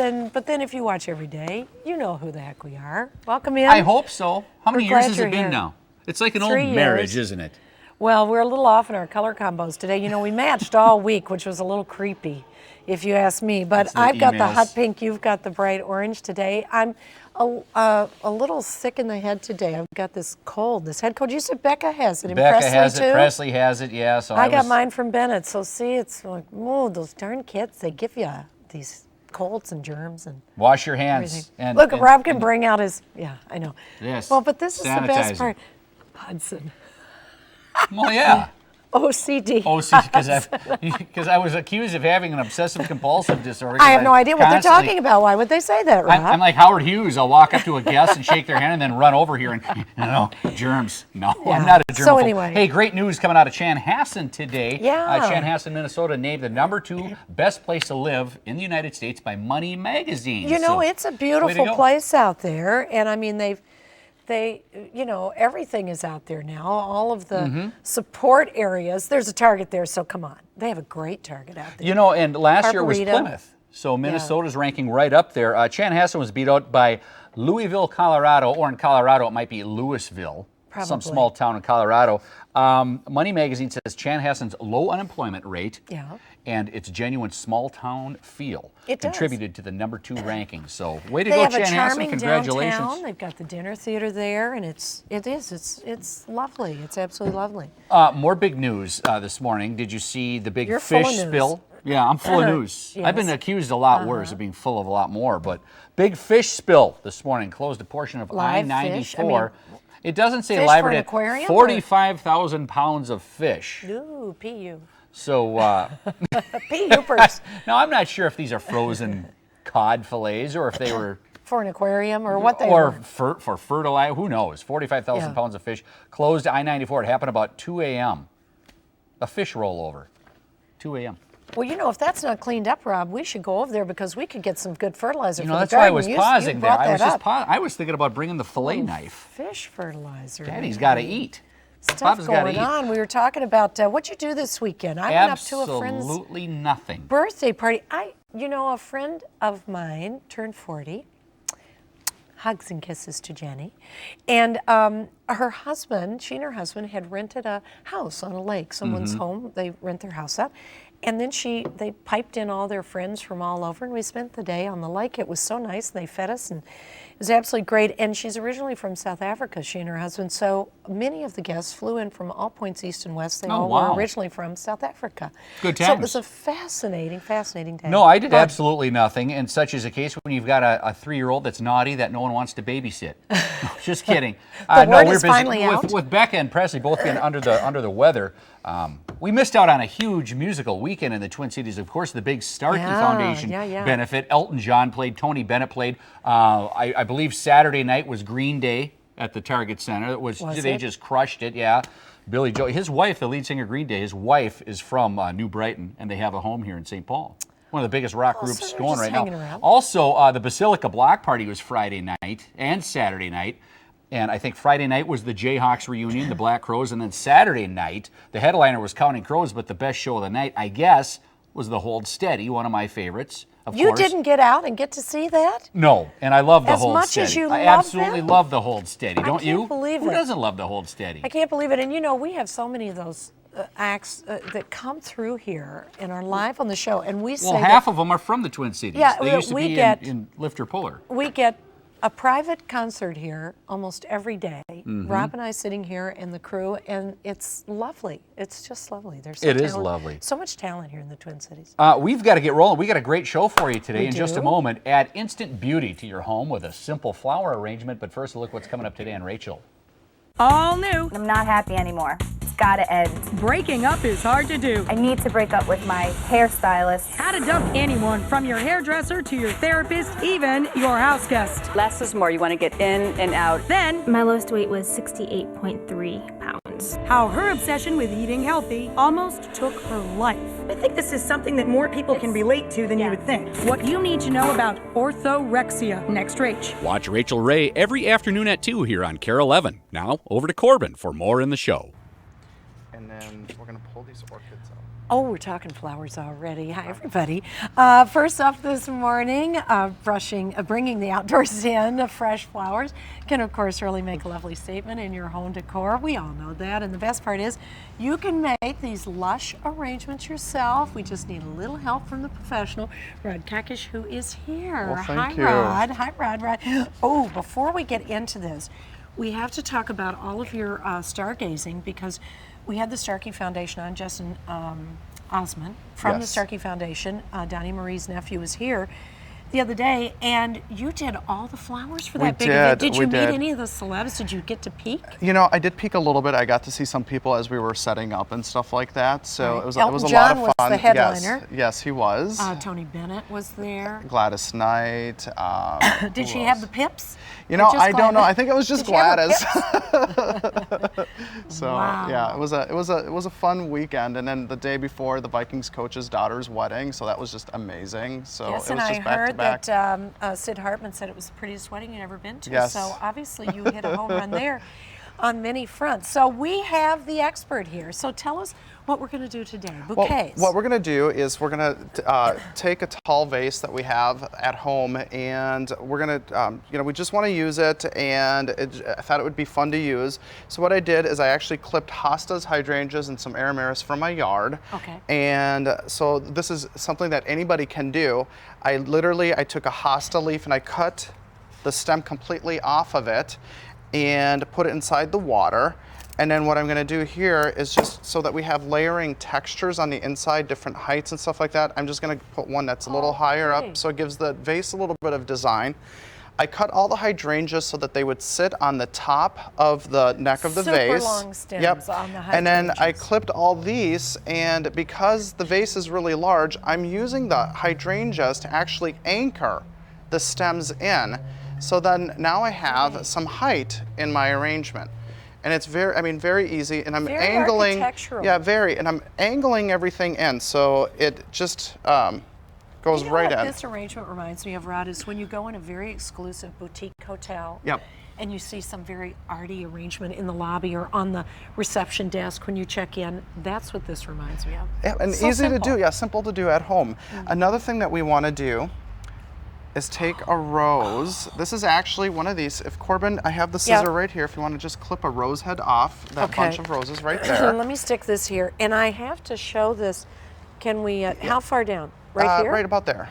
But then if you watch every day, you know who the heck we are. Welcome in. I hope so. How many We're years glad has you're it been here. now? It's like an old 3 years. marriage, isn't it? Well, we're a little off in our color combos today. You know, we matched all week, which was a little creepy, if you ask me. But That's the I've got the emails. hot pink, you've got the bright orange today. I'm a little sick in the head today. I've got this cold, this head cold. You said Becca has it. And Becca Presley has too? it. Presley has it. Yeah. So I got mine from Bennett. So see, it's like, oh, those darn kids, they give you these colds and germs and Wash your hands. everything. And Look, and- Rob can and- bring out his, yeah, I know. Yes. Well, but this is the best Sanitizer. part. Hudson. Well, yeah. OCD. Because I was accused of having an obsessive compulsive disorder. I have no idea what they're constantly- talking about. Why would they say that, Rob? I'm like Howard Hughes. I'll walk up to a guest and shake their hand and then run over here and, germs. No, Yeah. I'm not a germaphobe. So anyway. Hey, great news coming out of Chanhassen today. Yeah. Chanhassen, Minnesota, named the #2 best place to live in the United States by Money Magazine. You know, So, it's a way to beautiful go. place out there, and I mean, everything is out there now. All of the support areas. There's a Target there, so come on. They have a great Target out there. You know, and last year was Arboretum. Plymouth. So Minnesota's ranking right up there. Chanhassen was beat out by Louisville, Colorado, or in Colorado it might be Louisville, some Probably. small town in Colorado. Money Magazine says Chanhassen's low unemployment rate and its genuine small town feel It does. contributed to the #2 ranking. So way to They go, have a Chanhassen! charming Congratulations. downtown. They've got the dinner theater there, and it's lovely. It's absolutely lovely. More big news this morning. Did you see the big You're full fish of news. spill? Yeah, I'm full of news. I've been Yes. accused a lot worse of being full of a lot more, but big fish spill this morning closed a portion of Live I-94. fish? I mean, It doesn't say fish live for or an dead. aquarium, or- 45,000 pounds of fish. Ooh, PU. So P-Upers. now I'm not sure if these are frozen cod fillets or if they were For an aquarium or what they or were. for fertilizer. Who knows? 45,000 Yeah. pounds of fish closed I-94. It happened about 2 a.m. A fish rollover. 2 a.m. Well, you know, if that's not cleaned up, Rob, we should go over there because we could get some good fertilizer You for know, the that's why I garden. was You pausing there. brought I was that just up. I was thinking about bringing the fillet knife. Fish fertilizer. Daddy's got to eat. Stuff Papa's got to going eat. on. We were talking about what'd you do this weekend? I went up to a friend's Absolutely nothing. birthday party. A friend of mine turned 40. Hugs and kisses to Jenny. And her husband, she and her husband had rented a house on a lake. Someone's home, they rent their house out. And then they piped in all their friends from all over, and we spent the day on the lake. It was so nice. They fed us, and it was absolutely great. And she's originally from South Africa, she and her husband. So many of the guests flew in from all points east and west. They all wow. were originally from South Africa. Good So it times. was a fascinating day. No, I did Fun. absolutely nothing, and such is the case when you've got a 3-year-old that's naughty that no one wants to babysit. Just kidding. The word we're is busy finally out. with Becca and Presley both being under the weather. We missed out on a huge musical weekend in the Twin Cities. Of course, the big Starkey Foundation benefit. Elton John played, Tony Bennett played. I believe Saturday night was Green Day at the Target Center. They just crushed it, yeah. Billy Joel, his wife, the lead singer of Green Day, his wife is from New Brighton, and they have a home here in St. Paul. One of the biggest rock groups so they're going just right hanging now. around. Also, the Basilica Block Party was Friday night and Saturday night. And I think Friday night was the Jayhawks reunion, the Black Crows, and then Saturday night, the headliner was Counting Crows, but the best show of the night, I guess, was the Hold Steady, one of my favorites, of You course. didn't get out and get to see that? No, and I love the As Hold much Steady. as you I love absolutely them? love the Hold Steady, don't you? can't believe Who it. doesn't love the Hold Steady? I can't believe it. And we have so many of those acts that come through here and are live on the show. And we say Well, half of them are from the Twin Cities. Yeah, they used to we be get- in Lifter Puller. we get a private concert here almost every day. Mm-hmm. Rob and I sitting here and the crew, and it's lovely. It's just lovely. There's It is lovely. So much talent here in the Twin Cities. We've got to get rolling. We got a great show for you today We in just a do. moment. Add instant beauty to your home with a simple flower arrangement. But first, look what's coming up today on Rachel. All new. I'm not happy anymore. It's gotta end. Breaking up is hard to do. I need to break up with my hairstylist. How to dump anyone, from your hairdresser to your therapist, even your house guest. Less is more. You want to get in and out. Then, My lowest weight was 68.3 pounds. how her obsession with eating healthy almost took her life. I think this is something that more people can relate to than you would think. What you need to know about orthorexia. Next, Rach. Watch Rachel Ray every afternoon at 2 here on KARE 11. Now, over to Corbin for more in the show. And then we're going to pull these orchids out. Oh, we're talking flowers already. Hi, everybody. First up this morning, bringing the outdoors in, fresh flowers can, of course, really make a lovely statement in your home decor. We all know that. And the best part is you can make these lush arrangements yourself. We just need a little help from the professional, Rod Kakish, who is here. Well, thank you. Rod. Hi, Rod. Oh, before we get into this, we have to talk about all of your stargazing, because we had the Starkey Foundation on. Justin Osman from the Yes. Starkey Foundation, Donnie Marie's nephew, was here the other day, and you did all the flowers for that big event. Did you meet any of the celebs? Did you get to peek? You know, I did peek a little bit. I got to see some people as we were setting up and stuff like that. So Right. it was Elton a lot John of was fun. the headliner. Yes, he was. Tony Bennett was there. Gladys Knight. Did she who have else? the pips? You Or know, just I don't know. Gladys? I think it was just Did she have her Gladys. pips? So Wow. yeah, it was a fun weekend. And then the day before, the Vikings coach's daughter's wedding. So that was just amazing. So Yes, it and was I just back to heard back. that Sid Hartman said it was the prettiest wedding you'd ever been to. Yes. So obviously you hit a home run there on many fronts. So we have the expert here. So tell us what we're going to do today. Bouquets. Well, what we're going to do is we're going to take a tall vase that we have at home, and we're going to, we just want to use it, and I thought it would be fun to use. So what I did is I actually clipped hostas, hydrangeas, and some aromaris from my yard. Okay. And so this is something that anybody can do. I took a hosta leaf and I cut the stem completely off of it and put it inside the water. And then what I'm going to do here is, just so that we have layering textures on the inside, different heights and stuff like that, I'm just going to put one that's a little higher up, so it gives the vase a little bit of design. I cut all the hydrangeas so that they would sit on the top of the neck of the vase. Super long stems on the And then I hydrangeas. clipped all these, and because the vase is really large, I'm using the hydrangeas to actually anchor the stems in. So then now I have some height in my arrangement. And it's very easy, and I'm Very angling. architectural. Yeah, and I'm angling everything in, so it just goes You know right what in. this arrangement reminds me of, Rod, is when you go in a very exclusive boutique hotel. Yep. And you see some very arty arrangement in the lobby or on the reception desk when you check in. That's what this reminds me of. Yeah, and So easy simple. to do. Yeah, simple to do at home. Another thing that we want to do is take a rose. This is actually one of these. If Corbin, I have the scissor right here. If you want to just clip a rose head off, that bunch of roses right there. Let me stick this here, and I have to show this. Can we? How far down? Right here. Right about there.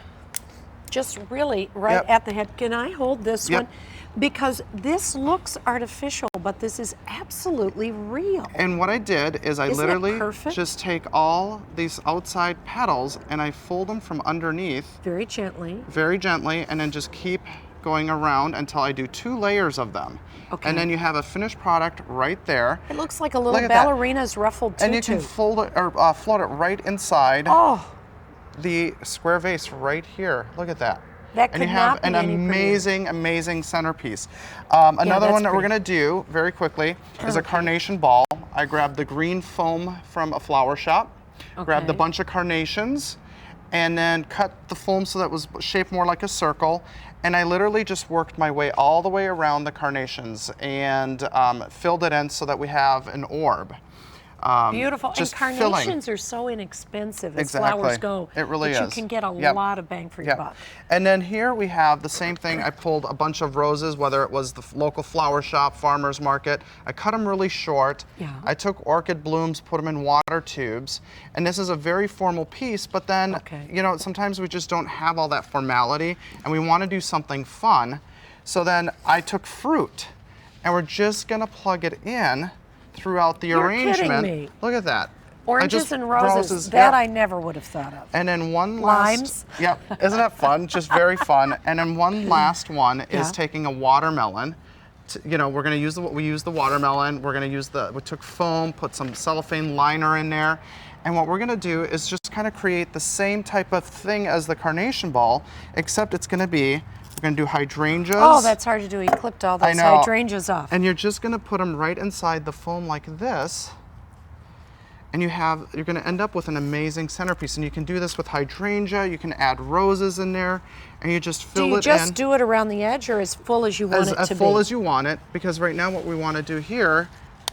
Just really right at the head. Can I hold this one? Because this looks artificial, but this is absolutely real. And what I did is I Isn't it literally perfect? just take all these outside petals and I fold them from underneath Very gently. and then just keep going around until I do 2 layers of them. Okay. And then you have a finished product right there. It looks like a little Look at that. ballerina's ruffled tutu. And you can fold it or float it right inside the square vase right here. Look at that. That And you could have not be an any prettier. amazing centerpiece. Another that's one that we're pretty. going to do very quickly is a carnation ball. I grabbed the green foam from a flower shop, grabbed a Okay. bunch of carnations, and then cut the foam so that it was shaped more like a circle. And I literally just worked my way all the way around the carnations and filled it in so that we have an orb. Beautiful. Just and carnations are so inexpensive as flowers go. It really that is. You can get a lot of bang for your buck. And then here we have the same thing. I pulled a bunch of roses, whether it was the local flower shop, farmer's market. I cut them really short. Yeah. I took orchid blooms, put them in water tubes. And this is a very formal piece, but then, sometimes we just don't have all that formality and we want to do something fun. So then I took fruit and we're just going to plug it in throughout the You're arrangement. kidding me. Look at that. Oranges and roses. That I never would have thought of. And then one Limes. last, isn't that fun? Just very fun. And then one last one is taking a watermelon. We're going to use we use the watermelon. We're going to use we took foam, put some cellophane liner in there. And what we're going to do is just kind of create the same type of thing as the carnation ball, except it's going to be, we're going to do hydrangeas. Oh, that's hard to do. He clipped all those hydrangeas off. And you're just going to put them right inside the foam like this. And you're going to end up with an amazing centerpiece. And you can do this with hydrangea. You can add roses in there, and you just fill it in. Do you just do it around the edge, or as full as you want it to be? As full as you want it, because right now what we want to do here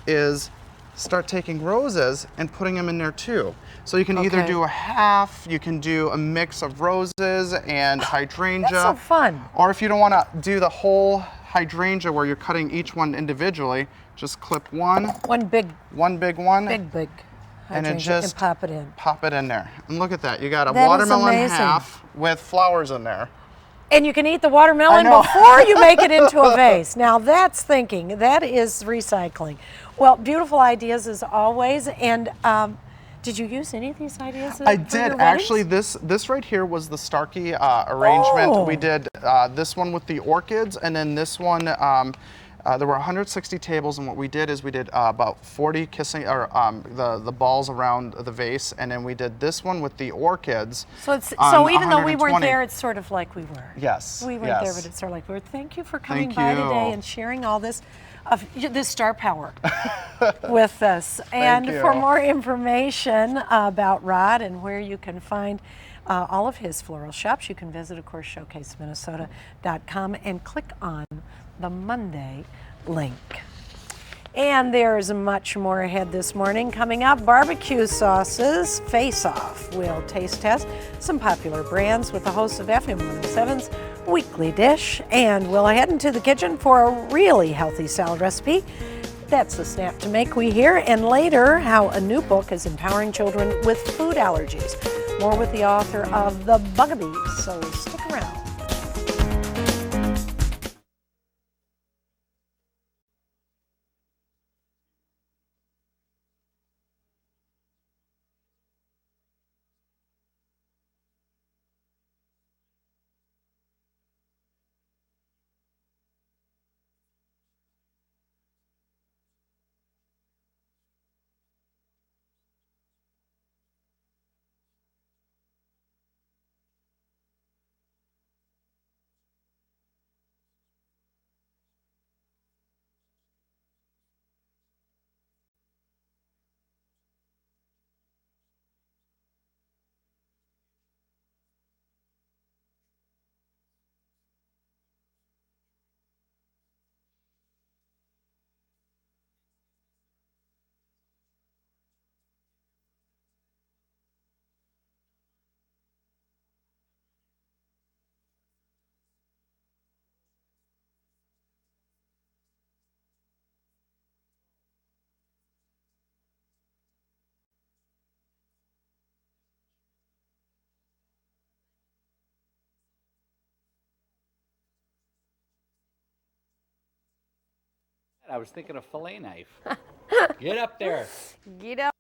is start taking roses and putting them in there too. So you can either do a half, you can do a mix of roses and hydrangea. That's so fun. Or if you don't want to do the whole hydrangea where you're cutting each one individually, just clip one. One big one. hydrangea And it just and pop it in. Pop it in there. And look at that. You got a That is watermelon amazing. half with flowers in there. And you can eat the watermelon before you make it into a vase. Now that's thinking. That is recycling. Well, beautiful ideas as always. And did you use any of these ideas? I did. Actually, this right here was the Starkey arrangement. Oh. We did this one with the orchids, and then this one. There were 160 tables, and what we did is we did about 40 kissing, or the balls around the vase, and then we did this one with the orchids. So even though we weren't there, it's sort of like we were. Yes. We weren't there, but it's sort of like we were. Thank you for coming by today and sharing all this star power with us. And for more information about Rod and where you can find all of his floral shops, you can visit, of course, showcaseminnesota.com and click on the Monday link. And there's much more ahead this morning. Coming up, barbecue sauces face-off. We'll taste test some popular brands with the host of FM 107's Weekly Dish. And we'll head into the kitchen for a really healthy salad recipe. That's the snap to make, we hear. And later, how a new book is empowering children with food allergies. More with the author of The Bugabees, so stick around. I was thinking of fillet knife. Get up there. Get up.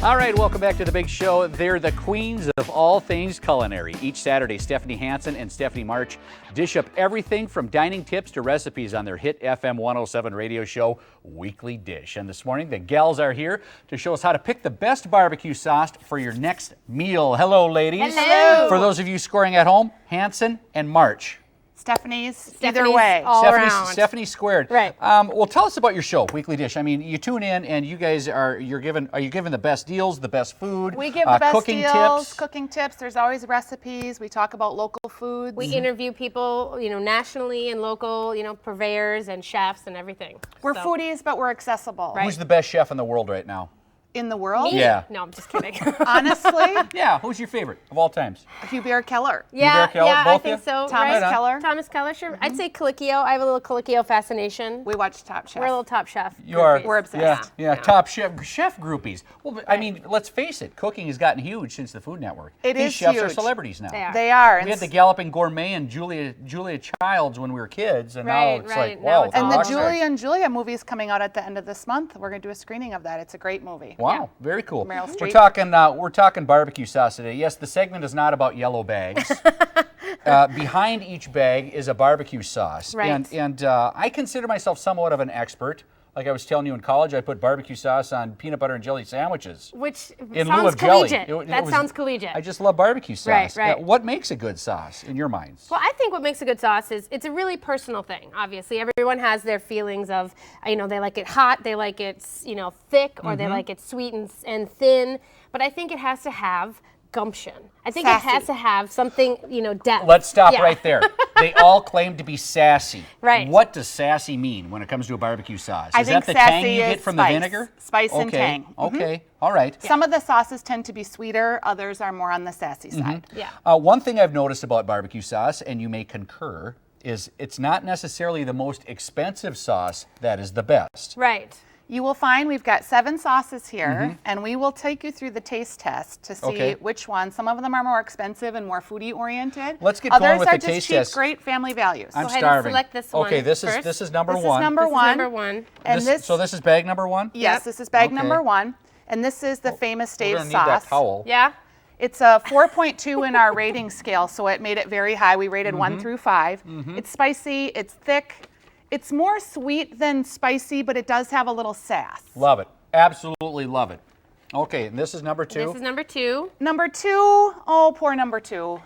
All right, welcome back to the big show. They're the queens of all things culinary. Each Saturday, Stephanie Hansen and Stephanie March dish up everything from dining tips to recipes on their hit FM 107 radio show, Weekly Dish. And this morning, the gals are here to show us how to pick the best barbecue sauce for your next meal. Hello, ladies. Hello. For those of you scoring at home, Hansen and March. Stephanie's either way. All around. Stephanie squared. Right. Well, tell us about your show, Weekly Dish. I mean, you tune in and you guys are you giving the best deals, the best food? We give the best cooking deals, tips. cooking tips. There's always recipes. We talk about local foods. We interview people, nationally and local, purveyors and chefs and everything. We're So, foodies, but we're accessible. Right. Who's the best chef in the world right now? in the world. Me? Yeah. No, I'm just kidding. Honestly, Yeah, who's your favorite of all times? Hugh Bear Keller. Yeah, Keller, yeah, I both think you? so. Thomas right? Keller. Thomas Keller, sure. I'd say Colicchio. I have a little Colicchio fascination. We watched Top Chef. We're a little Top Chef. You are. groupies. We're obsessed. Yeah, top chef groupies. Well, but, I mean, let's face it, cooking has gotten huge since the Food Network. It These is chefs are huge. celebrities now. They are. They are. We And had the Galloping Gourmet and Julia Childs when we were kids, and now Right, it's right. like, Now wow. it's it's And a the rock star. Julia and Julia movie is coming out at the end of this month. We're going to do a screening of that. It's a great movie. Wow, very cool. Meryl We're Streep. we're talking barbecue sauce today. Yes, the segment is not about yellow bags. Behind each bag is a barbecue sauce, Right. and I consider myself somewhat of an expert. Like I was telling you in college, I put barbecue sauce on peanut butter and jelly sandwiches. Which In lieu sounds of jelly. collegiate. It That was- sounds collegiate. I just love barbecue sauce. Right, right. What makes a good sauce in your minds? Well, I think what makes a good sauce is it's a really personal thing. Obviously, everyone has their feelings of, they like it hot, they like it, thick, or they like it sweet and thin. But I think it has to have gumption. I think Sassy. it has to have something, depth. Let's stop Yeah. right there. They all claim to be sassy. Right. What does sassy mean when it comes to a barbecue sauce? I Is think that the tang sassy you is get from the spice. vinegar? Spice and Okay, tang. Okay, all right. Some of the sauces tend to be sweeter, others are more on the sassy side. Yeah. One thing I've noticed about barbecue sauce, and you may concur, is it's not necessarily the most expensive sauce that is the best. Right. You will find we've got 7 sauces here, and we will take you through the taste test to see Okay. which one. Some of them are more expensive and more foodie oriented. Let's get going Others with are the just taste cheap, test. great family values. I'm Go ahead starving. and select this one Okay, this first. is number This one. is number This is one. number one. And So this is bag number one? yes, Yep. this is bag Okay. number 1, and this is the famous We're Dave gonna need that sauce. towel. Yeah. It's a 4.2 in our rating scale, so it made it very high. We rated 1 through 5. It's spicy, it's thick. It's more sweet than spicy, but it does have a little sass. Love it. Absolutely love it. Okay, and this is number 2. This is number 2. Number 2, oh, poor number 2.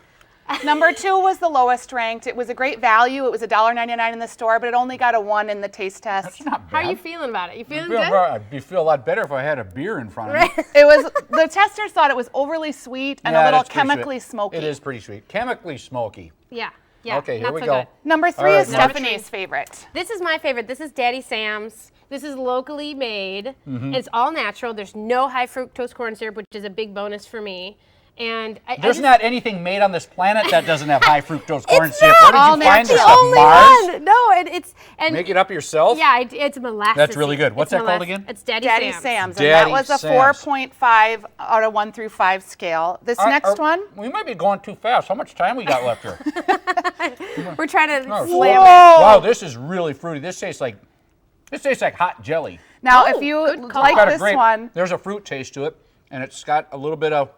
Number 2 was the lowest ranked. It was a great value. It was $1.99 in the store, but it only got a 1 in the taste test. It's not How bad. are you feeling about it? You feeling Feel- good? I'd feel a lot better if I had a beer in front of me. It was, the testers thought it was overly sweet and Yeah, a little that's pretty chemically sweet. smoky. It is pretty sweet. Chemically smoky. Yeah. Yeah. Okay, here not we so go. good. Number 3 All right, is number Stephanie's favorite. This is my favorite. This is Daddy Sam's. This is locally made. Mm-hmm. It's all natural. There's no high fructose corn syrup, which is a big bonus for me. And I There's just, not anything made on this planet that doesn't have high fructose corn It's syrup. not. Where All did you find natural. this the stuff? only Mars? one. No, it's and Make it up yourself? yeah, it's molasses. That's really good. What's It's that called molasses. again? It's Daddy, Daddy Sam's. Sam's. Daddy And that was a Sam's. 4.5 out of 1 through 5 scale. This next one, We might be going too fast. How much time we got left here? We're trying to Oh, slam it. wow, this is really fruity. This tastes like hot jelly. now Oh, if you good call. like Got a this great- one, There's a fruit taste to it, and it's got a little bit of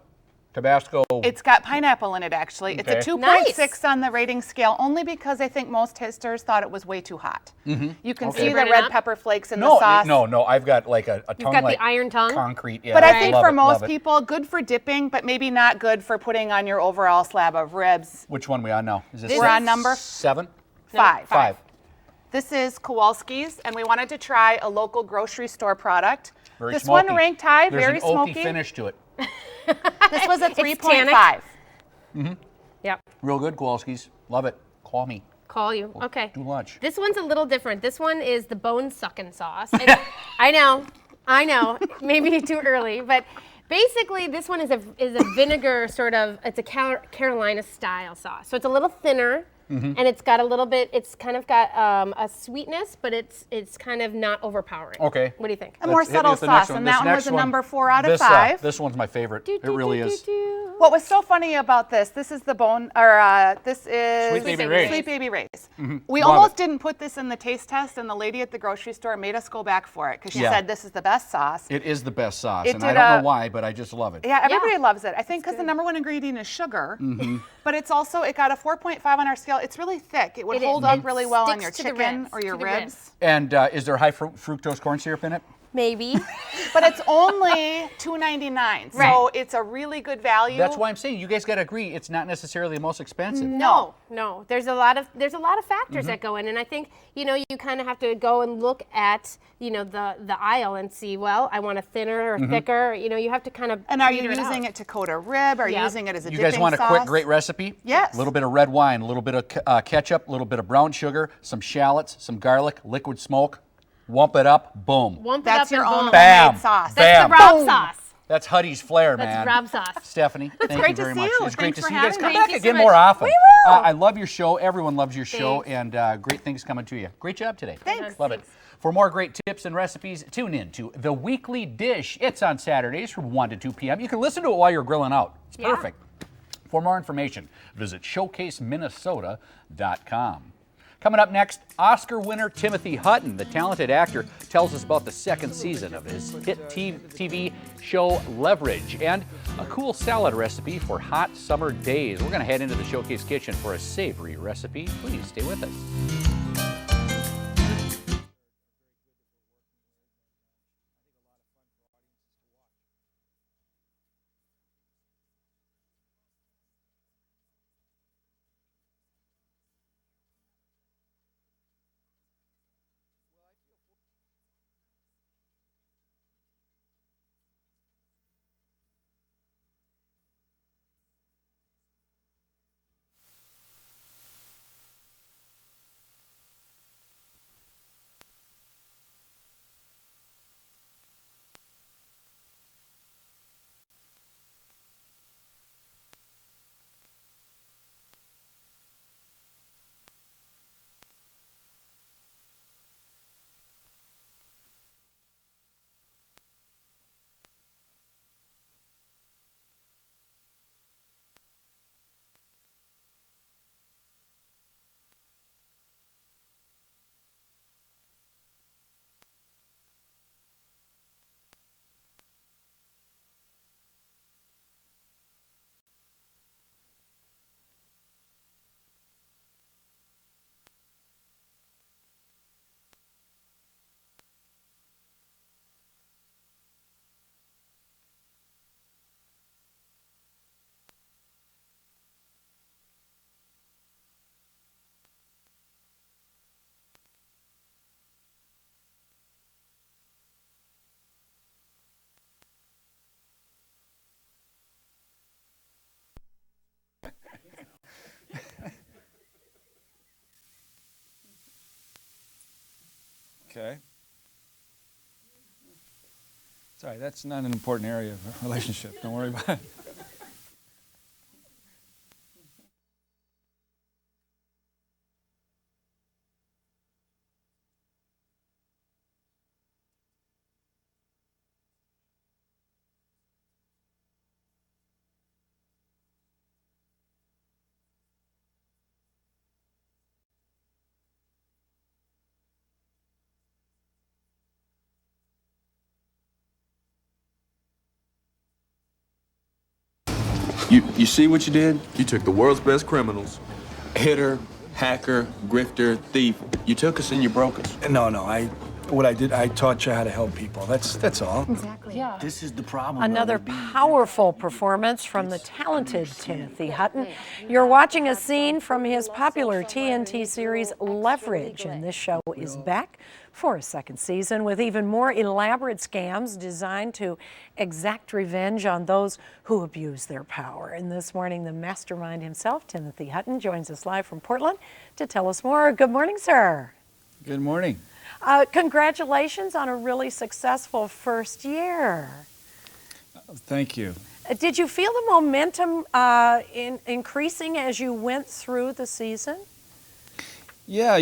Tabasco. it's got pineapple in it actually. It's a Okay. 2.6 on the rating scale only because I think most testers thought it was way too hot. You can see the Burn it red up? pepper flakes in no, the sauce. no. I've got like a tongue got the like iron tongue? concrete. Yeah, But I think love for it, most love it. people, good for dipping, but maybe not good for putting on your overall slab of ribs. Which one we on now? Is this We're on number 7? 5. Five. This is Kowalski's, and we wanted to try a local grocery store product. Very this smoky. one ranked high, There's very an oaky smoky. finish to it. This was a It's 3.5. Yep. Real good, Kowalski's. Love it. Call me. Call you. Okay. Do lunch. This one's a little different. This one is the bone sucking sauce. And I know. Maybe too early, but basically this one is a vinegar sort of. It's a Carolina style sauce. So it's a little thinner. And it's got a little bit. It's kind of got a sweetness, but it's kind of not overpowering. Okay. What do you think? A more Let's hit me subtle with the next sauce, and This that one next was a number 4 out of this, 5. This one's my favorite. It really is. What was so funny about this is the bone, or this is Sweet Baby Ray's. Sweet Baby Ray's. We Love almost it. didn't put this in the taste test, and the lady at the grocery store made us go back for it because she Yeah. said this is the best sauce. It is the best sauce, It and I did don't a- know why, but I just love it. Yeah, everybody loves it. I think because the number 1 ingredient is sugar, but it's also, it got a 4.5 on our scale. It's really thick. It would It is. hold up It really well on sticks your to the chicken ribs, or your to the ribs. ribs. And is there high fructose corn syrup in it? Maybe. But it's only $2.99, so Right. it's a really good value. That's why I'm saying you guys got to agree it's not necessarily the most expensive. No. There's a lot of factors that go in, and I think you kind of have to go and look at the aisle and see. Well, I want a thinner or thicker. You have to kind of. And are you meter using out. it to coat a rib? Are you Yeah. using it as a You dipping guys want a sauce? quick, great recipe? Yes. A little bit of red wine, a little bit of ketchup, a little bit of brown sugar, some shallots, some garlic, liquid smoke. Wump it up, boom. Wump it That's up your and own boom. Bam. homemade sauce. Bam. That's the Rob sauce. That's Huddy's flair, That's man. Rob sauce. Stephanie, thank great you to very see much. you. It's great Thanks to for see you guys. having Come me. back Thank you again so more much. often. We will. I love your show. Everyone loves your show, Thanks. and great things coming to you. Great job today. Thanks. Love it. For more great tips and recipes, tune in to The Weekly Dish. It's on Saturdays from 1 to 2 p.m. You can listen to it while you're grilling out. It's perfect. For more information, visit showcaseminnesota.com. Coming up next, Oscar winner Timothy Hutton, the talented actor, tells us about the second season of his hit TV show Leverage and a cool salad recipe for hot summer days. We're going to head into the Showcase kitchen for a savory recipe. Please stay with us. Okay. Sorry, that's not an important area of a relationship. Don't worry about it. You see what you did? You took the world's best criminals, hitter, hacker, grifter, thief. You took us and you broke us. No, what I did, I taught you how to help people. That's all. Exactly. Yeah. This is the problem. Another powerful performance from the talented Timothy Hutton. You're watching a scene from his popular TNT series Leverage, and this show is back for a second season with even more elaborate scams designed to exact revenge on those who abuse their power. And this morning, the mastermind himself, Timothy Hutton, joins us live from Portland to tell us more. Good morning, sir. Good morning. Congratulations on a really successful first year. Thank you. Did you feel the momentum increasing as you went through the season? Yeah,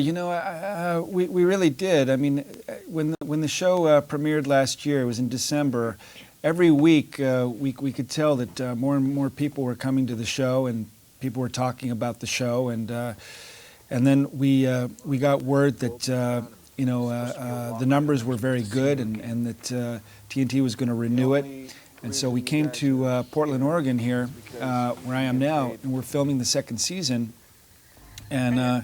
we really did. I mean, when the show premiered last year, it was in December. Every week, we could tell that more and more people were coming to the show, and people were talking about the show, and then we got word that the numbers were very good, and that TNT was going to renew it. And so we came to Portland, Oregon here, where I am now, and we're filming the second season. And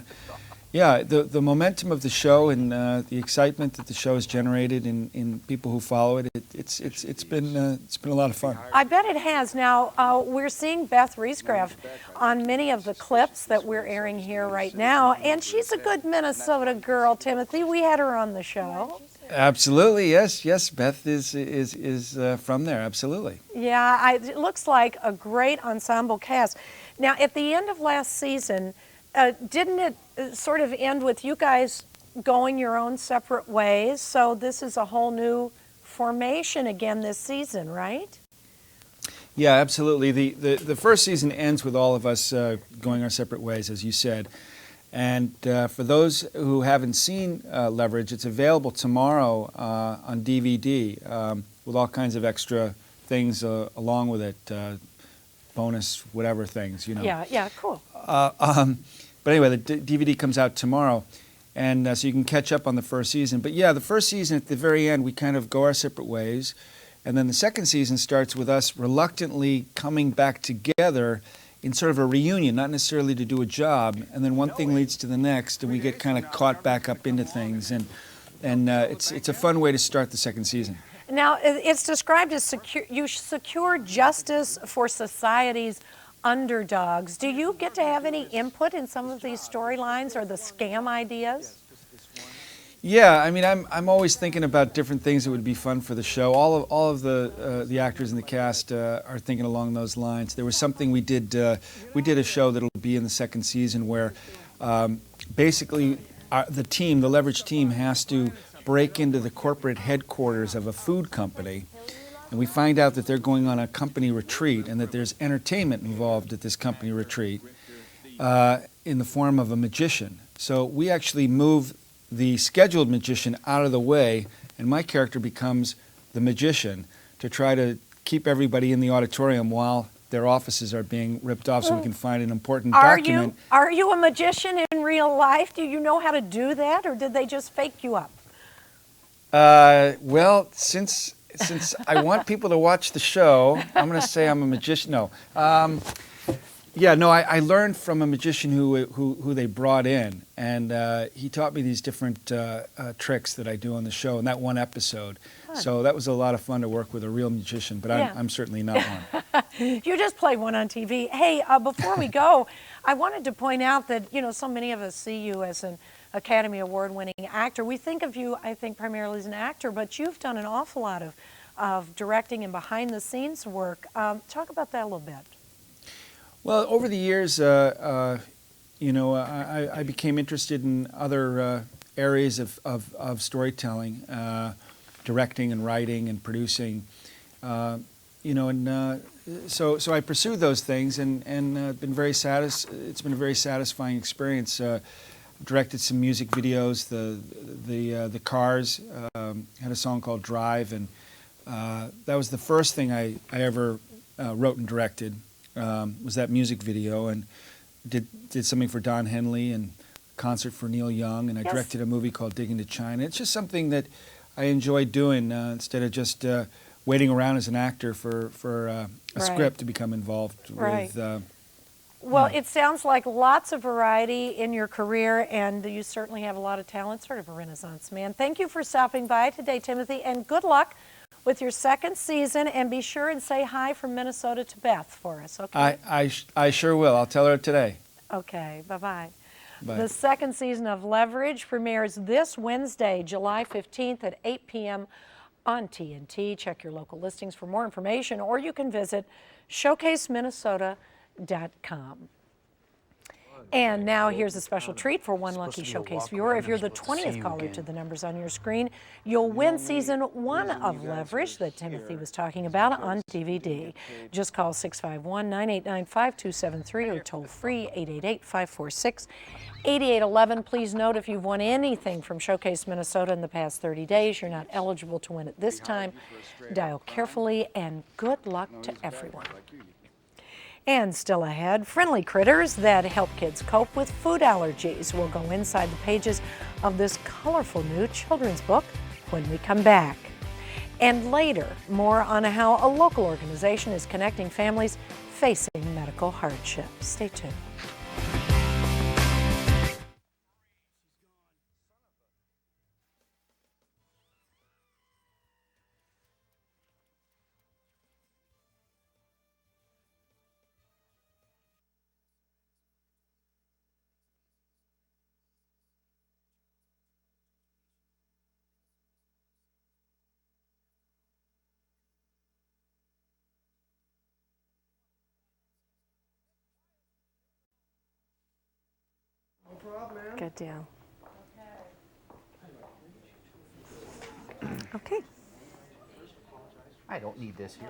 yeah, the momentum of the show and the excitement that the show has generated in people who follow it, it's been a lot of fun. I bet it has. Now we're seeing Beth Riesgraf on many of the clips that we're airing here right now, and she's a good Minnesota girl, Timothy. We had her on the show. Absolutely, yes. Beth is from there. Absolutely. Yeah, it looks like a great ensemble cast. Now, at the end of last season, didn't it sort of end with you guys going your own separate ways. So this is a whole new formation again this season, right? Yeah, absolutely. The first season ends with all of us going our separate ways, as you said. And for those who haven't seen Leverage, it's available tomorrow on DVD with all kinds of extra things along with it, bonus whatever things, you know. Yeah, cool. But anyway, the DVD comes out tomorrow, and so you can catch up on the first season. But yeah, the first season, at the very end, we kind of go our separate ways. And then the second season starts with us reluctantly coming back together in sort of a reunion, not necessarily to do a job. And then one thing leads to the next, and we get kind of caught back up into things. And it's a fun way to start the second season. Now, it's described as you secure justice for society's underdogs. Do you get to have any input in some of these storylines or the scam ideas? Yeah, I mean, I'm always thinking about different things that would be fun for the show. All of the actors in the cast are thinking along those lines. There was something we did a show that'll be in the second season where basically the Leverage team has to break into the corporate headquarters of a food company, and we find out that they're going on a company retreat and that there's entertainment involved at this company retreat in the form of a magician. So we actually move the scheduled magician out of the way, and my character becomes the magician to try to keep everybody in the auditorium while their offices are being ripped off so we can find an important document. Are you a magician in real life? Do you know how to do that, or did they just fake you up? Well, since I want people to watch the show, I'm going to say I'm a magician. No. I learned from a magician who they brought in, and he taught me these different tricks that I do on the show in that one episode. So that was a lot of fun to work with a real magician, but I'm certainly not one. You just played one on TV. Hey, before we go, I wanted to point out that, so many of us see you as an Academy Award-winning actor. We think of you, I think, primarily as an actor, but you've done an awful lot of directing and behind-the-scenes work. Talk about that a little bit. Well, over the years, I became interested in other areas of storytelling, directing and writing and producing, so I pursued those things and it's been a very satisfying experience. Directed some music videos. The Cars had a song called Drive, and that was the first thing I ever wrote and directed. Was that music video, and did something for Don Henley and a concert for Neil Young, and I directed a movie called Digging to China. It's just something that I enjoyed doing instead of just waiting around as an actor for a script to become involved with. Well, it sounds like lots of variety in your career, and you certainly have a lot of talent, sort of a Renaissance man. Thank you for stopping by today, Timothy, and good luck with your second season, and be sure and say hi from Minnesota to Beth for us, okay? I sure will. I'll tell her today. Okay, bye-bye. Bye. The second season of Leverage premieres this Wednesday, July 15th at 8 p.m. on TNT. Check your local listings for more information, or you can visit showcaseminnesota.com. And now here's a special treat for one lucky Showcase viewer. If you're the 20th caller to the numbers on your screen, you'll win Season 1 of Leverage that Timothy was talking about on DVD. Just call 651-989-5273 or toll free 888-546-8811. Please note, if you've won anything from Showcase Minnesota in the past 30 days, you're not eligible to win it this time. Dial carefully, and good luck to everyone. And still ahead, friendly critters that help kids cope with food allergies. We'll go inside the pages of this colorful new children's book when we come back. And later, more on how a local organization is connecting families facing medical hardship. Stay tuned. Good deal. Okay. I don't need this here.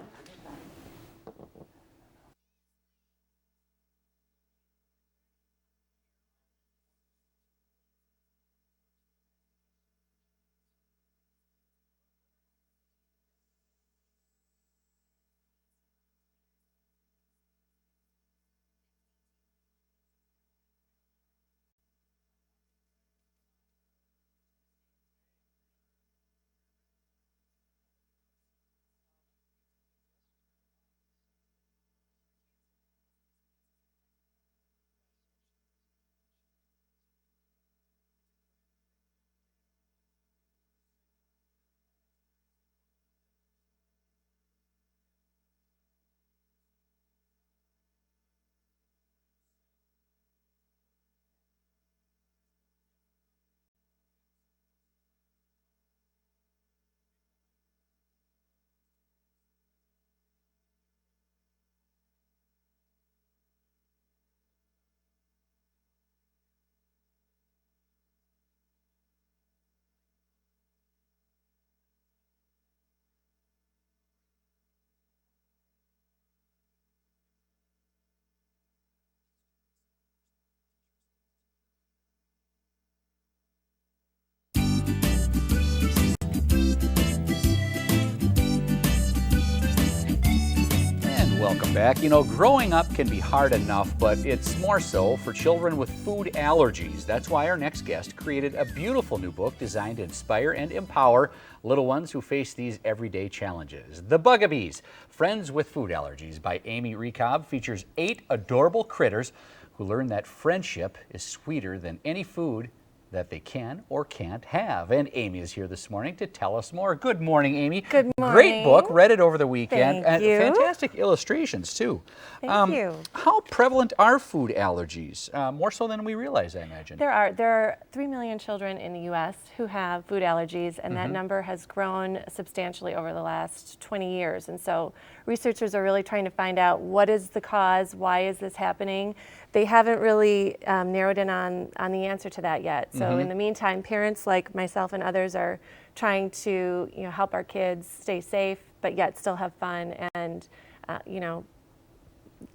Welcome back. You know, growing up can be hard enough, but it's more so for children with food allergies. That's why our next guest created a beautiful new book designed to inspire and empower little ones who face these everyday challenges. The Bugabees, Friends with Food Allergies by Amy Recob features 8 adorable critters who learn that friendship is sweeter than any food that they can or can't have. And Amy is here this morning to tell us more. Good morning, Amy. Good morning. Great book. Read it over the weekend. Thank you. Fantastic illustrations, too. Thank you. How prevalent are food allergies? More so than we realize, I imagine. There are 3 million children in the U.S. who have food allergies, and that number has grown substantially over the last 20 years. And so researchers are really trying to find out what is the cause, why is this happening. They haven't really narrowed in on the answer to that yet. So in the meantime, parents like myself and others are trying to help our kids stay safe, but yet still have fun and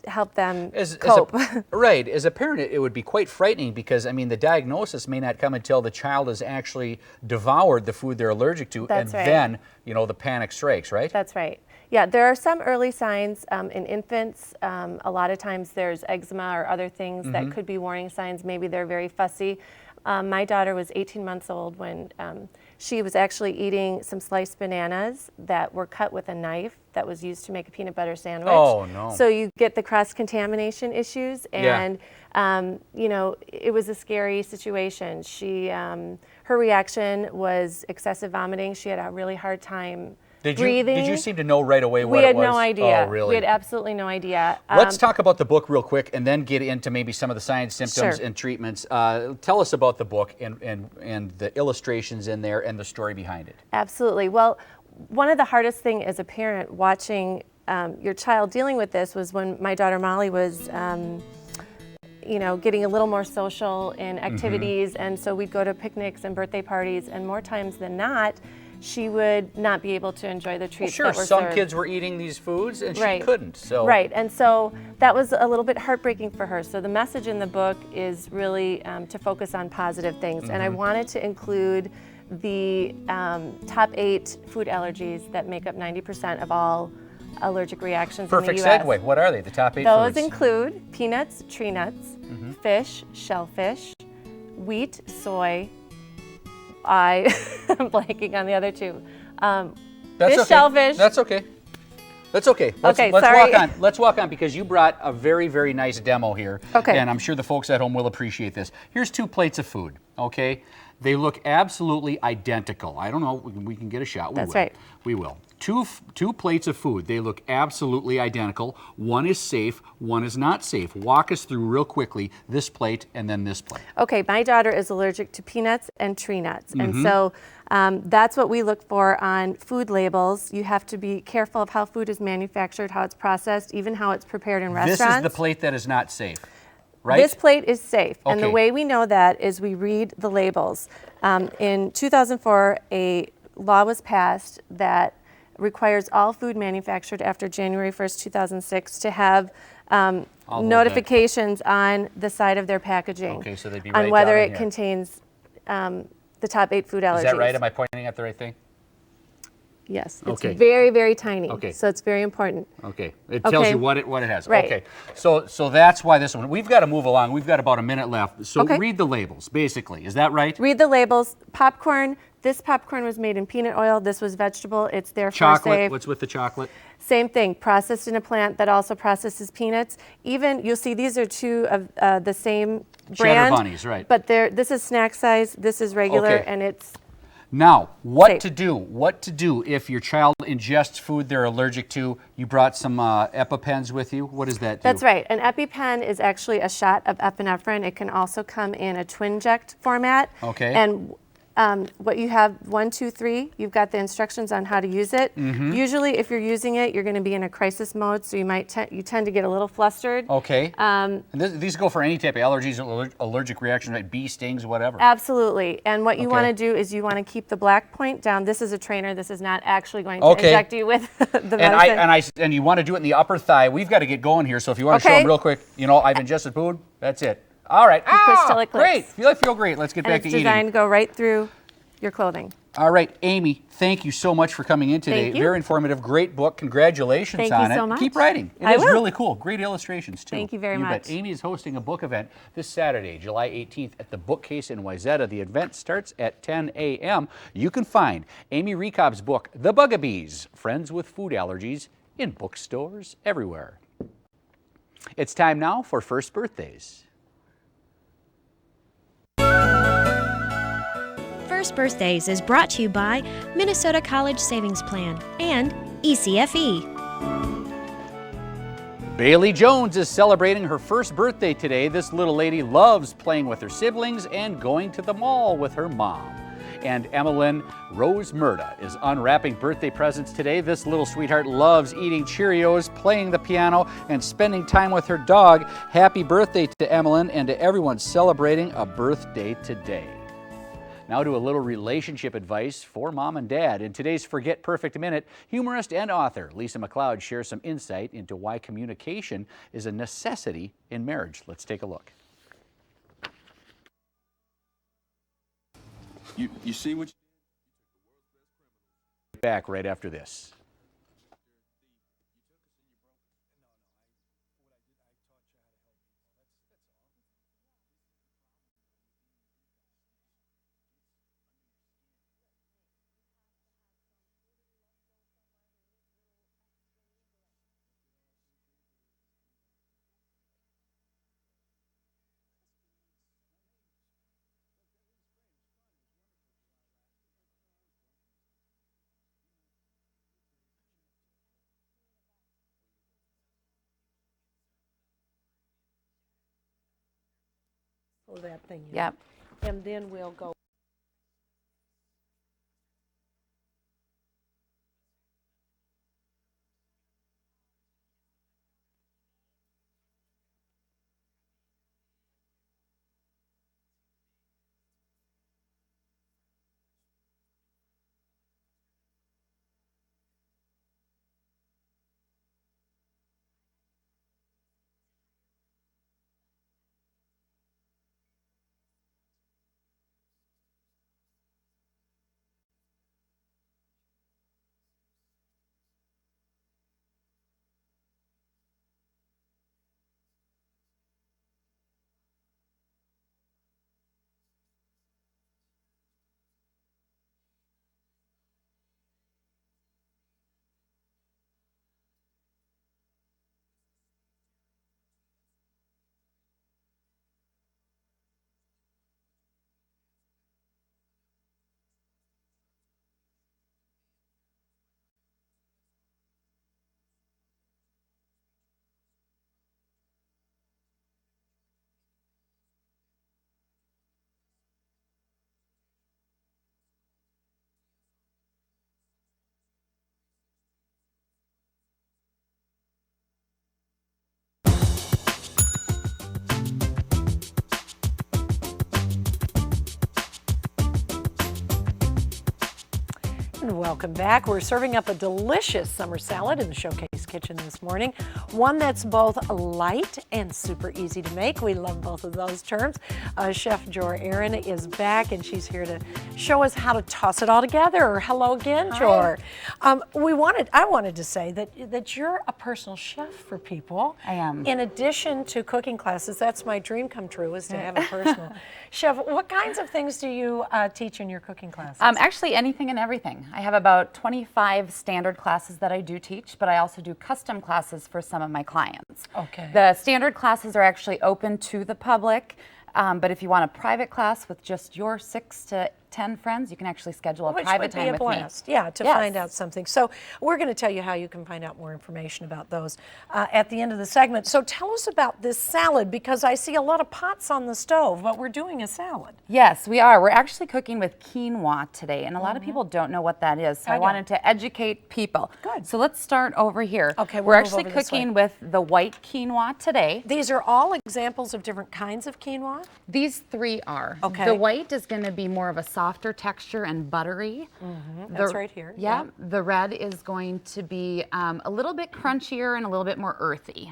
help them cope. Right. As a parent, it would be quite frightening because, I mean, the diagnosis may not come until the child has actually devoured the food they're allergic to. That's right. Then, the panic strikes, right? That's right. Yeah, there are some early signs in infants. A lot of times there's eczema or other things that could be warning signs. Maybe they're very fussy. My daughter was 18 months old when she was actually eating some sliced bananas that were cut with a knife that was used to make a peanut butter sandwich. Oh, no. So you get the cross-contamination issues, and it was a scary situation. Her reaction was excessive vomiting. She had a really hard time breathing. Did you seem to know right away what it was? We had no idea. Oh, really? We had absolutely no idea. Let's talk about the book real quick and then get into maybe some of the signs, symptoms, and treatments. Tell us about the book and the illustrations in there and the story behind it. Absolutely. Well, one of the hardest things as a parent watching your child dealing with this was when my daughter Molly was getting a little more social in activities, and so we'd go to picnics and birthday parties, and more times than not, she would not be able to enjoy the treats that were served. Some kids were eating these foods and she couldn't. So Right, and so that was a little bit heartbreaking for her. So the message in the book is really to focus on positive things, and I wanted to include the top 8 food allergies that make up 90% of all allergic reactions in the U.S. Perfect segue. What are they, the top 8 Those foods? include peanuts, tree nuts, fish, shellfish, wheat, soy. I'm blanking on the other 2. Fish, shellfish. That's okay. That's okay. Let's walk on because you brought a very, very nice demo here. Okay. And I'm sure the folks at home will appreciate this. Here's 2 plates of food, okay? They look absolutely identical. I don't know, we can get a shot. That's right. We will. Two plates of food. They look absolutely identical. One is safe, one is not safe. Walk us through real quickly this plate and then this plate. Okay, my daughter is allergic to peanuts and tree nuts. And so that's what we look for on food labels. You have to be careful of how food is manufactured, how it's processed, even how it's prepared in restaurants. This is the plate that is not safe, right? This plate is safe. Okay. And the way we know that is we read the labels. In 2004, a law was passed that requires all food manufactured after January 1st, 2006 to have notifications on the side of their packaging Okay, so they'd be on right whether down in it here. contains the top 8 food allergies. Is that right? Am I pointing at the right thing? Yes, it's Okay. very, very tiny. Okay. So it's very important. Okay, it tells you what it has. Right. Okay, so that's why this one. We've got to move along. We've got about a minute left. So Okay. read the labels, basically. Is that right? Read the labels. Popcorn. This popcorn was made in peanut oil. This was vegetable. It's therefore Chocolate. safe. What's with the chocolate? Same thing. Processed in a plant that also processes peanuts. Even you'll see these are two of the same brand. Cheddar bunnies, right? But this is snack size. This is regular, Okay. and it's. Now, what Safe. to do? What to do if your child ingests food they're allergic to? You brought some EpiPens with you. What does that do? That's right. An EpiPen is actually a shot of epinephrine. It can also come in a twinject format. Okay. And what you have, 1, 2, 3, you've got the instructions on how to use it. Mm-hmm. Usually, if you're using it, you're going to be in a crisis mode, so you tend to get a little flustered. Okay. And these go for any type of allergies, allergic reactions, right? Bee stings, whatever. Absolutely. And what you Okay. want to do is you want to keep the black point down. This is a trainer. This is not actually going to inject you with the medicine. And you want to do it in the upper thigh. We've got to get going here. So if you want to show Okay. them real quick, I've ingested food. That's it. All right. push till it clicks. Great. I feel great. Let's get And back it's to eating. designed to go right through your clothing. All right, Amy, thank you so much for coming in today. Thank you. Very informative, great book. Congratulations Thank on you it. so much. Keep writing. It I is will. really cool. Great illustrations, too. Thank you very bet. much. Amy is hosting a book event this Saturday, July 18th at the Bookcase in Wayzata. The event starts at 10 a.m. You can find Amy Rekob's book, The Bugabees, Friends with Food Allergies, in bookstores everywhere. It's time now for First Birthdays. First Birthdays is brought to you by Minnesota College Savings Plan and ECFE. Bailey Jones is celebrating her first birthday today. This little lady loves playing with her siblings and going to the mall with her mom. And Emmeline Rose Murda is unwrapping birthday presents today. This little sweetheart loves eating Cheerios, playing the piano, and spending time with her dog. Happy birthday to Emmeline and to everyone celebrating a birthday today. Now to a little relationship advice for mom and dad. In today's Forget Perfect Minute, humorist and author Lisa McLeod shares some insight into why communication is a necessity in marriage. Let's take a look. You see what Back right after this. Pull that thing in. Yep. And then we'll go. And welcome back. We're serving up a delicious summer salad in the Showcase Kitchen this morning. One that's both light and super easy to make. We love both of those terms. Chef Joor Erin is back, and she's here to show us how to toss it all together. Hello again, Joor. I wanted to say that you're a personal chef for people. I am. In addition to cooking classes, that's my dream come true, is to have a personal chef. What kinds of things do you teach in your cooking classes? Actually, anything and everything. I have about 25 standard classes that I do teach, but I also do custom classes for some of my clients. Okay. The standard classes are actually open to the public, but if you want a private class with just your 6 to 10 friends, you can actually schedule a private time with me. Which would be a blast, yeah, to find out something. So we're going to tell you how you can find out more information about those at the end of the segment. So tell us about this salad, because I see a lot of pots on the stove, but we're doing a salad. Yes, we are. We're actually cooking with quinoa today, and a lot of people don't know what that is, so I wanted to educate people. Good. So let's start over here. Okay, we're actually cooking with the white quinoa today. These are all examples of different kinds of quinoa? These 3 are. Okay. The white is going to be more of a softer texture and buttery. That's right here. Yeah. The red is going to be a little bit crunchier and a little bit more earthy.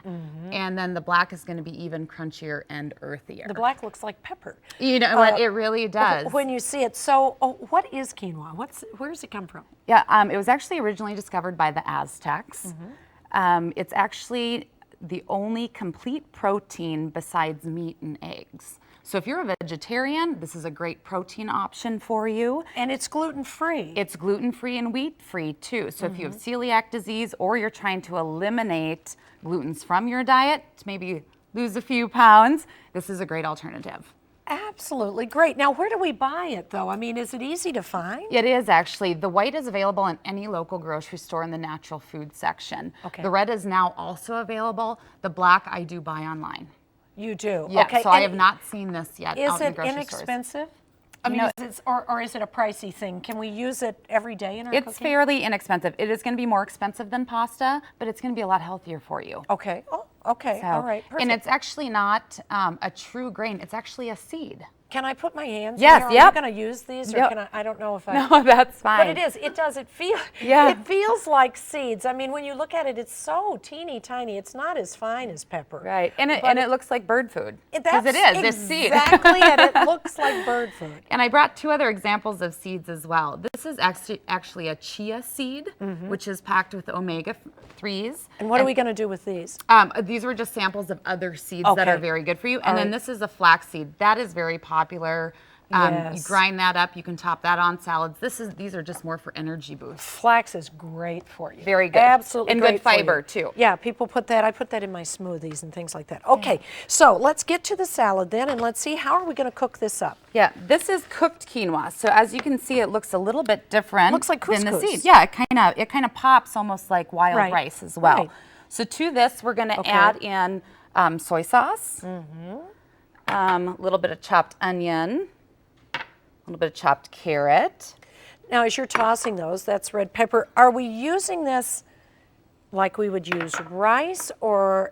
And then the black is going to be even crunchier and earthier. The black looks like pepper. You know what? It really does. When you see it. So what is quinoa? Where does it come from? Yeah, it was actually originally discovered by the Aztecs. It's actually the only complete protein besides meat and eggs. So if you're a vegetarian, this is a great protein option for you. And it's gluten-free. It's gluten-free and wheat-free too. So if you have celiac disease, or you're trying to eliminate glutens from your diet to maybe lose a few pounds, this is a great alternative. Absolutely great. Now, where do we buy it, though? I mean, is it easy to find? It is, actually. The white is available in any local grocery store in the natural food section. Okay. The red is now also available. The black I do buy online. You do? Yeah, okay. so I have not seen this yet Is out in it grocery inexpensive? stores. I mean, or is it a pricey thing? Can we use it every day in our cooking? It's fairly inexpensive. It is going to be more expensive than pasta, but it's going to be a lot healthier for you. Okay. Oh, okay. So, all right. Perfect. and it's actually not a true grain. It's actually a seed. Can I put my hands Yes, in yep. Are you going to use these, or Yep. can I don't know if I... No, that's fine. But it is. It does. It feels like seeds. I mean, when you look at it, it's so teeny tiny. It's not as fine as pepper. Right, and it looks like bird food. Because it is, this seed. Exactly, and it looks like bird food. And I brought 2 other examples of seeds as well. This is actually a chia seed, which is packed with omega-3s. And what are we going to do with these? These were just samples of other seeds that are very good for you. And then this is a flax seed. That is very popular. You grind that up, you can top that on salads. These are just more for energy boosts. Flax is great for you. Very good. Absolutely and great good fiber for you. too. Yeah, people put that, I put that in my smoothies and things like that. Okay, so let's get to the salad then, and let's see, how are we going to cook this up? Yeah, this is cooked quinoa. So as you can see, it looks a little bit different Looks like than the couscous. seed. Yeah, it kind of pops almost like wild rice as well. Right. So to this, we're going to add in soy sauce, a little bit of chopped onion, a little bit of chopped carrot. Now, as you're tossing those, that's red pepper. Are we using this like we would use rice, or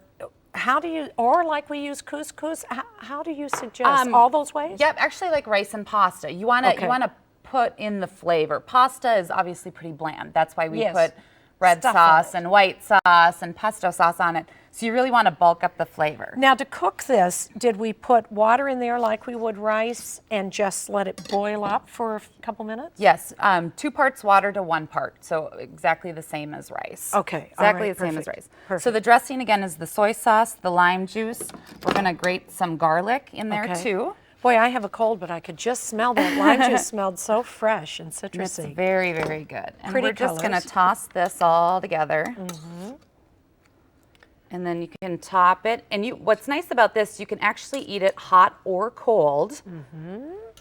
like we use couscous? How do you suggest? All those ways? Yep, actually like rice and pasta. You want to put in the flavor. Pasta is obviously pretty bland. That's why we put red sauce and white sauce and pesto sauce on it. So you really want to bulk up the flavor. Now, to cook this, did we put water in there like we would rice and just let it boil up for a couple minutes? Yes, 2 parts water to 1 part, so exactly the same as rice. Okay, exactly the same as rice. Perfect. So the dressing again is the soy sauce, the lime juice. We're going to grate some garlic in there too. Boy, I have a cold, but I could just smell that. Lime juice smelled so fresh and citrusy. It's very, very good. And Pretty we're just going to toss this all together. And then you can top it. And what's nice about this, you can actually eat it hot or cold.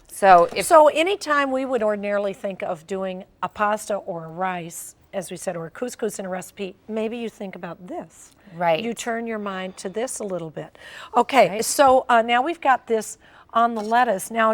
So anytime we would ordinarily think of doing a pasta or a rice, as we said, or a couscous in a recipe, maybe you think about this. Right. You turn your mind to this a little bit. Okay, so now we've got this on the lettuce. Now,